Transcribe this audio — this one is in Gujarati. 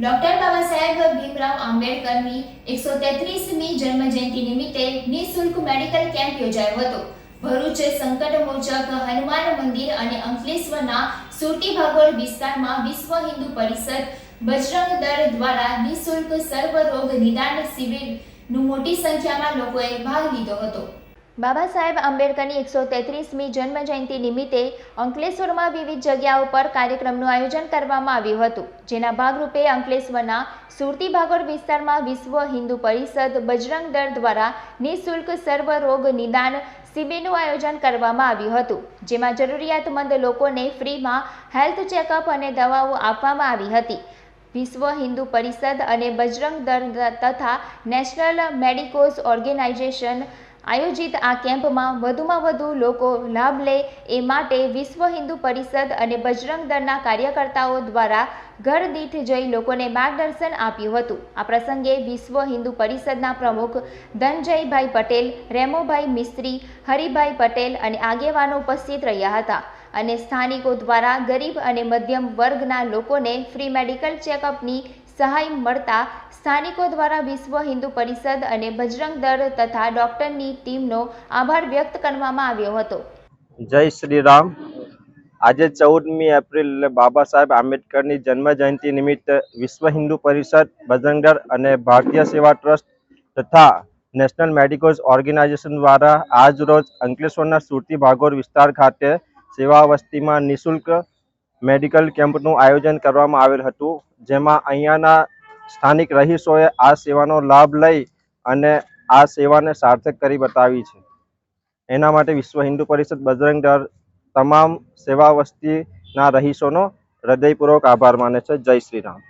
ડોક્ટર બાબા સાહેબ ભીમરાવ આંબેડકરની 133મી જન્મજયંતિ નિમિત્તે નિઃશુલ્ક મેડિકલ કેમ્પ યોજાયો હતો. ભરૂચ સંકટમોચક હનુમાન મંદિર અને અંકલેશ્વરના સુરતી ભાગોળ વિસ્તારમાં વિશ્વ હિન્દુ પરિષદ બજરંગ દળ દ્વારા નિઃશુલ્ક સર્વરોગ નિદાન શિબિરનું મોટી સંખ્યામાં લોકોએ ભાગ લીધો હતો. બાબા સાહેબ આંબેડકરની 133મી જન્મજયંતિ નિમિત્તે અંકલેશ્વરમાં વિવિધ જગ્યાઓ પર કાર્યક્રમનું આયોજન કરવામાં આવ્યું હતું, જેના ભાગરૂપે અંકલેશ્વરના સુરતી ભાગોળ વિસ્તારમાં વિશ્વ હિન્દુ પરિષદ બજરંગ દળ દ્વારા નિઃશુલ્ક સર્વરોગ નિદાન શિબિરનું આયોજન કરવામાં આવ્યું હતું, જેમાં જરૂરિયાતમંદ લોકોને ફ્રીમાં હેલ્થ ચેકઅપ અને દવાઓ આપવામાં આવી હતી. વિશ્વ હિન્દુ પરિષદ અને બજરંગ દળ તથા નેશનલ મેડિકોસ ઓર્ગેનાઇઝેશન આયોજિત આ કેમ્પમાં વધુમાં વધુ લોકો લાભ લે એ માટે વિશ્વ હિન્દુ પરિષદ અને બજરંગ દળના કાર્યકર્તાઓ દ્વારા ઘર દીઠ જઈ લોકોને માર્ગદર્શન આપ્યું હતું. આ પ્રસંગે વિશ્વ હિન્દુ પરિષદના પ્રમુખ ધનંજયભાઈ પટેલ, રેમોભાઈ મિસ્ત્રી, હરિભાઈ પટેલ અને આગેવાનો ઉપસ્થિત રહ્યા હતા અને સ્થાનિકો દ્વારા ગરીબ અને મધ્યમ વર્ગના લોકોને ફ્રી મેડિકલ ચેકઅપની સહાય મળતા સ્થાનિકો દ્વારા વિશ્વ હિન્દુ પરિષદ અને બજરંગ દળ તથા ડોક્ટરની ટીમનો આભાર વ્યક્ત કરવામાં આવ્યો હતો. જય શ્રી રામ. આજે 14મી એપ્રિલ બાબા સાહેબ આંબેડકરની જન્મજયંતિ નિમિત્તે વિશ્વ હિન્દુ પરિષદ, બજરંગ દળ અને ભારતીય સેવા ટ્રસ્ટ તથા નેશનલ મેડિકોસ ઓર્ગેનાઇઝેશન દ્વારા આજ રોજ અંકલેશ્વરના સુરતી ભાગોળ વિસ્તાર ખાતે સેવા વસ્તીમાં નિઃશુલ્ક મેડિકલ કેમ્પનું આયોજન કરવામાં આવેલ હતું, જેમાં અહીંયાના સ્થાનિક રહીશોએ આ સેવાનો લાભ લઈ અને આ સેવાને સાર્થક કરી બતાવી છે. એના માટે વિશ્વ હિન્દુ પરિષદ, બજરંગ દળ તમામ સેવા વસ્તીના રહીશોનો હૃદયપૂર્વક આભાર માને છે. જય શ્રી રામ.